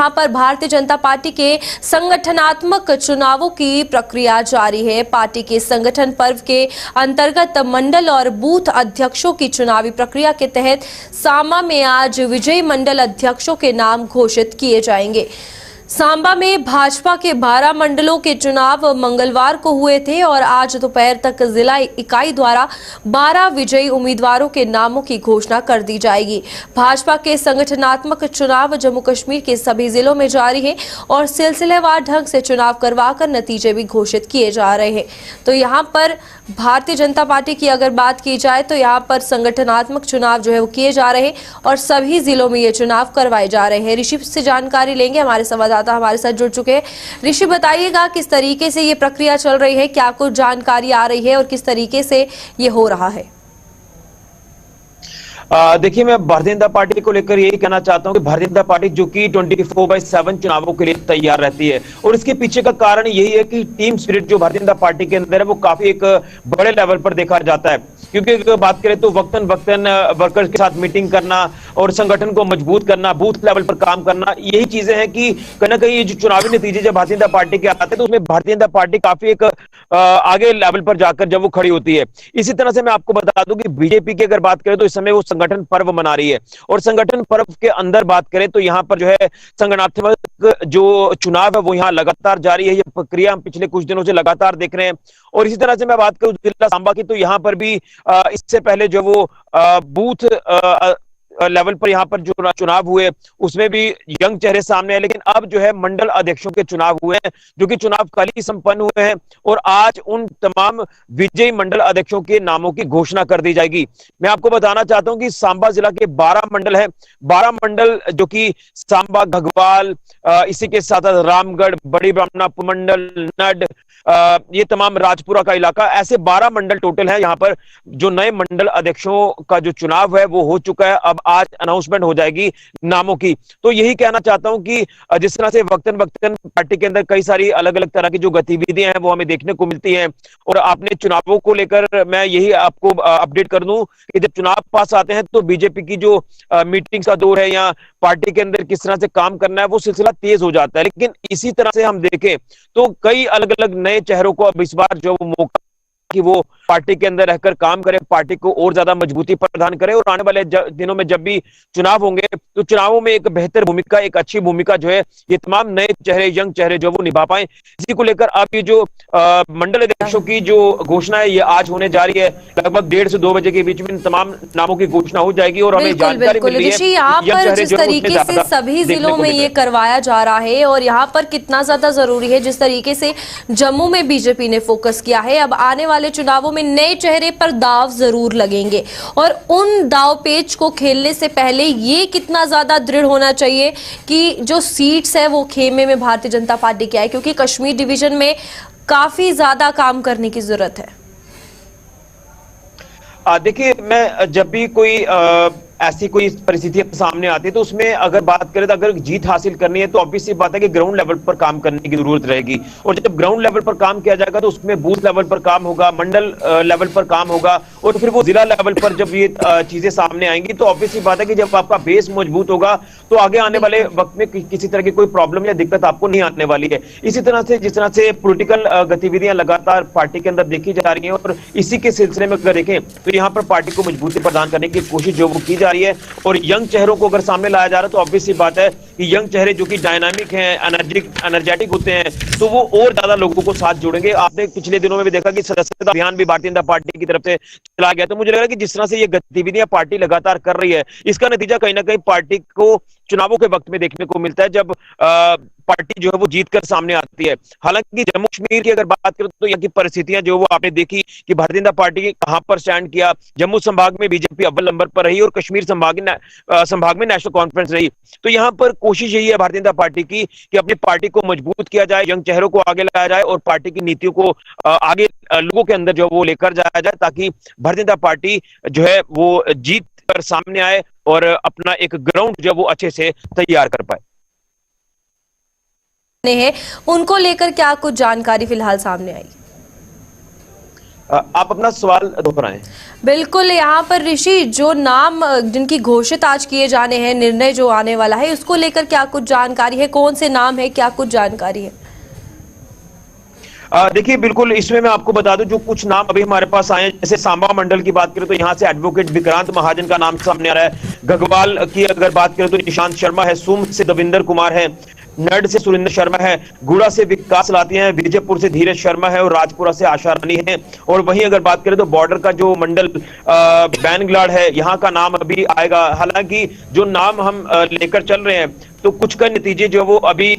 यहाँ पर भारतीय जनता पार्टी के संगठनात्मक चुनावों की प्रक्रिया जारी है। पार्टी के संगठन पर्व के अंतर्गत मंडल और बूथ अध्यक्षों की चुनावी प्रक्रिया के तहत सांबा में आज विजयी मंडल अध्यक्षों के नाम घोषित किए जाएंगे। सांबा में भाजपा के 12 मंडलों के चुनाव मंगलवार को हुए थे और आज दोपहर तक जिला इकाई द्वारा 12 विजयी उम्मीदवारों के नामों की घोषणा कर दी जाएगी। भाजपा के संगठनात्मक चुनाव जम्मू कश्मीर के सभी जिलों में जारी है और सिलसिलेवार ढंग से चुनाव करवाकर नतीजे भी घोषित किए जा रहे हैं। तो यहाँ पर भारतीय जनता पार्टी की अगर बात की जाए तो यहाँ पर संगठनात्मक चुनाव जो है वो किए जा रहे हैं और सभी जिलों में ये चुनाव करवाए जा रहे हैं। ऋषि से जानकारी लेंगे, हमारे संवाददाता हमारे साथ जुड़ चुके हैं। ऋषि, बताइएगा किस तरीके से ये प्रक्रिया चल रही है, क्या कुछ जानकारी आ रही है और किस तरीके से ये हो रहा है? देखिए, मैं भारतीय जनता पार्टी को लेकर यही कहना चाहता हूं कि भारतीय जनता पार्टी जो कि 24/7 चुनावों के लिए तैयार रहती है और इसके पीछे का कारण यही है कि टीम स्पिरिट जो भारतीय जनता पार्टी के अंदर है वो काफी एक बड़े लेवल पर देखा जाता है। क्योंकि अगर बात करें तो वक्तन वर्कर्स के साथ मीटिंग करना और संगठन को मजबूत करना, बूथ लेवल पर काम करना, यही चीजें हैं कि कहीं ना कहीं ये जो चुनावी नतीजे जब भारतीय जनता पार्टी के आते हैं तो उसमें भारतीय जनता पार्टी काफी एक आगे लेवल पर जाकर जब वो खड़ी होती है। इसी तरह से मैं आपको बता दूं कि बीजेपी की अगर बात करें तो इस समय वो संगठन पर्व मना रही है और संगठन पर्व के अंदर बात करें तो यहाँ पर जो है संगठनात्मक जो चुनाव है वो यहाँ लगातार जारी है। ये प्रक्रिया हम पिछले कुछ दिनों से लगातार देख रहे हैं। और इसी तरह से मैं बात करूं जिला सांबा की तो यहाँ पर भी इससे पहले जो वो बूथ लेवल पर यहाँ पर जो चुनाव हुए उसमें भी यंग चेहरे सामने हैं, लेकिन अब जो है मंडल अध्यक्षों के चुनाव हुए हैं जो कि चुनाव कल ही संपन्न हुए हैं और आज उन तमाम विजयी मंडल अध्यक्षों के नामों की घोषणा कर दी जाएगी। मैं आपको बताना चाहता हूं कि सांबा जिला के 12 मंडल हैं, 12 मंडल जो कि सांबा, घगवाल, इसी के साथ रामगढ़, बड़ी ब्राह्मणा मंडल, नड, ये तमाम राजपुरा का इलाका, ऐसे 12 मंडल टोटल है। यहाँ पर जो नए मंडल अध्यक्षों का जो चुनाव है वो हो चुका है, अब आज अनाउंसमेंट हो जाएगी नामों की। तो यही कहना चाहता हूं कि जिस तरह से वक्तन पार्टी के अंदर कई सारी अलग अलग तरह की जो गतिविधियां हैं वो हमें देखने को मिलती हैं और आपने चुनावों को लेकर मैं यही आपको अपडेट कर दूं कि जब चुनाव पास आते हैं तो बीजेपी की जो मीटिंग का दौर है या पार्टी के अंदर किस तरह से काम करना है वो सिलसिला तेज हो जाता है। लेकिन इसी तरह से हम देखें तो कई अलग अलग नए चेहरों को अब इस बार जो मौका कि वो पार्टी के अंदर रहकर काम करे, पार्टी को और ज्यादा मजबूती प्रदान करे और आने वाले दिनों में जब भी चुनाव होंगे तो चुनावों में एक बेहतर भूमिका, एक अच्छी भूमिका जो है ये तमाम नए चेहरे, यंग चेहरे जो वो निभा पाए। इसी को लेकर अब ये जो मंडल अध्यक्षों की जो घोषणा है ये आज होने जा रही है। लगभग 1:30 से 2 बजे के बीच में तमाम नामों की घोषणा हो जाएगी और हमें जानकारी मिल रही है यहाँ पर जिस तरीके से सभी जिलों में ये करवाया जा रहा है और यहाँ पर कितना ज्यादा जरूरी है, जिस तरीके से जम्मू में बीजेपी ने फोकस किया है, अब आने वाले चुनावों में नए चेहरे पर दाव जरूर लगेंगे और उन दाव पेच को खेलने से पहले ये कितना ज्यादा दृढ़ होना चाहिए कि जो सीट्स है वो खेमे में भारतीय जनता पार्टी की आए, क्योंकि कश्मीर डिवीजन में काफी ज्यादा काम करने की जरूरत है। देखिए, मैं जब भी कोई ऐसी कोई परिस्थिति सामने आती है तो उसमें अगर बात करें तो अगर जीत हासिल करनी है तो ऑब्वियस सी बात है कि ग्राउंड लेवल पर काम करने की जरूरत रहेगी और जब ग्राउंड लेवल पर काम किया जाएगा तो उसमें बूथ लेवल पर काम होगा, मंडल लेवल पर काम होगा और फिर वो जिला लेवल पर जब ये चीजें सामने आएंगी तो ऑब्वियस सी बात है कि जब आपका बेस मजबूत होगा तो आगे आने वाले वक्त में किसी तरह की कोई प्रॉब्लम या दिक्कत आपको नहीं आने वाली है। इसी तरह से जिस तरह से पॉलिटिकल गतिविधियां लगातार पार्टी के अंदर देखी जा रही है और इसी के सिलसिले में अगर देखें तो यहाँ पर पार्टी को मजबूती प्रदान करने की कोशिश जो वो की जा रही है और यंग चेहरों को अगर सामने लाया जा रहा है तो ऑब्वियस सी बात है कि यंग चेहरे जो कि डायनामिक हैं, एनर्जेटिक होते हैं तो वो और ज्यादा लोगों को साथ जोड़ेंगे। आपने पिछले दिनों में भी देखा कि सदस्यता अभियान भी भारतीय जनता पार्टी की तरफ से चला गया, तो मुझे लग रहा है कि जिस तरह से ये गतिविधियां पार्टी लगातार कर रही है इसका नतीजा कहीं ना कहीं पार्टी को चुनावों के वक्त में देखने को मिलता है जब पार्टी जो है वो जीत कर सामने आती है। हालांकि जम्मू कश्मीर की अगर बात करें तो यहाँ की परिस्थितियां जो वो आपने देखी कि भारतीय जनता पार्टी ने कहां पर स्टैंड किया। जम्मू संभाग में बीजेपी अव्वल नंबर पर रही और कश्मीर संभाग में नेशनल कॉन्फ्रेंस रही। तो यहाँ पर कोशिश यही है भारतीय जनता पार्टी की कि अपनी पार्टी को मजबूत किया जाए, यंग चेहरों को आगे लाया जाए और पार्टी की नीतियों को आगे लोगों के अंदर जो वो लेकर जाया जाए ताकि भारतीय जनता पार्टी जो है वो जीत कर सामने आए और अपना एक ग्राउंड जो वो अच्छे से तैयार कर पाए। है उनको लेकर क्या कुछ जानकारी फिलहाल सामने आई? आप अपना सवाल दोहराएं। बिल्कुल, यहाँ पर ऋषि जो नाम जिनकी घोषित आज किए जाने हैं, निर्णय जो आने वाला है, उसको लेकर क्या कुछ जानकारी है? कौन से नाम है, क्या कुछ जानकारी है? देखिए, बिल्कुल इसमें मैं आपको बता दूं, जो कुछ नाम अभी हमारे पास आए हैं, जैसे सांबा मंडल की बात करें तो यहाँ से एडवोकेट विक्रांत महाजन का नाम सामने आ रहा है। गगवाल की अगर बात करें तो निशांत शर्मा है, सूम से दविंदर कुमार है, नड से सुरेंद्र शर्मा है, गुड़ा से विकास लातिया है, विजयपुर से धीरज शर्मा है और राजपुरा से आशा रानी है। और वहीं अगर बात करें तो बॉर्डर का जो मंडल बैनगलाड़ है, यहाँ का नाम अभी आएगा। हालांकि जो नाम हम लेकर चल रहे हैं तो कुछ का नतीजे जो वो अभी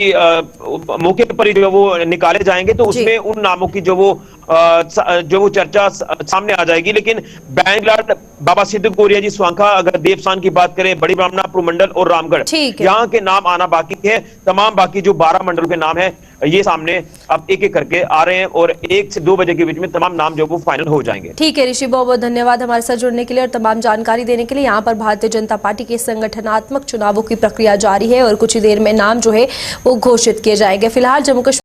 मौके पर ही जो वो निकाले जाएंगे, तो उसमें उन नामों की जो वो चर्चा सामने आ जाएगी। लेकिन बैंगलाट, बाबा सिद्ध गोरिया जी स्वांखा, अगर देवसान की बात करें, बड़ी ब्राह्मणा मंडल और रामगढ़, यहाँ के नाम आना बाकी है। तमाम बाकी जो 12 मंडलों के नाम है ये सामने अब एक एक करके आ रहे हैं और 1 से 2 बजे के बीच में तमाम नाम जो वो फाइनल हो जाएंगे। ठीक है ऋषि, बहुत बहुत धन्यवाद हमारे साथ जुड़ने के लिए और तमाम जानकारी देने के लिए। यहाँ पर भारतीय जनता पार्टी के संगठनात्मक चुनावों की प्रक्रिया जारी है और कुछ ही देर में नाम जो है वो घोषित किए जाएंगे। फिलहाल जम्मू कश्मीर